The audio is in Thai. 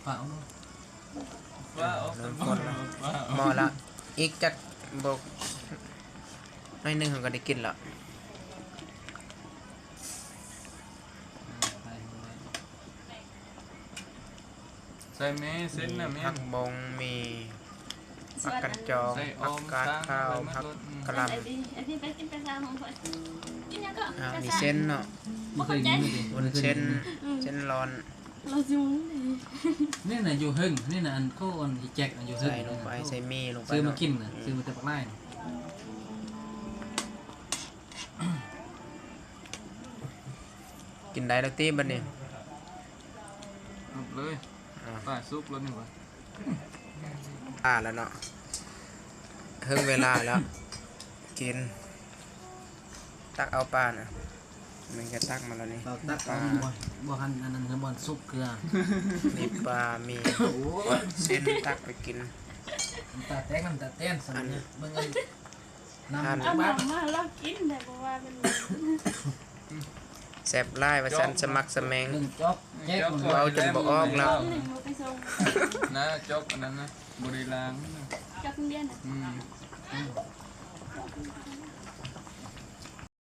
เปล่าว่าเอาแต่หหมอละอีกจักบกไม่นึงเขาก็ได้กินละใส่เมเส้นนะเม ผักบงมีผักกันจองผักกาดข้าวผักกะหล่ำไปกินไปซาของคนกินยังก็ มีเส้นเนาะ ไม่เคยกินเลย บนเส้นร้อน เราจุ้งเลย นี่น่ะอยู่หึ่งนี่น่ะอันเขาอันแจกอันอยู่หึ่ง ใส่ลงไปใส่มีลงไป ซื้อมากินน่ะซื้อมาแต่ปากไร่ กินได้แล้วตีบัดนี้ เลยป้าซุปแล้วนี่วะ แล้วเนาะเพิ่งเวลาแล้วกินตักเอาปลาน่ะมันก็ตักมาแล้วนี่ เราตักเอาบ่หันอันนั้นคือบอลซุปเกลือ มีปลามี โอ้ย เส้นตักไปกิน น้ำตาแตกน้ำตาแต้นสั่นเนี่ยเบิ่งอันน้ำ เอา บ้า มาเรากินแต่บอกว่าเป็น แซ่บไล่ว่าฉันสมัครสแมง หนึ่งจ๊อกแจ๊กคน เอาจนบ่ออกแล้ว มือไปส่ง นะจกอันนั้นนะบริลาง กับเรียนอ่ะ อืม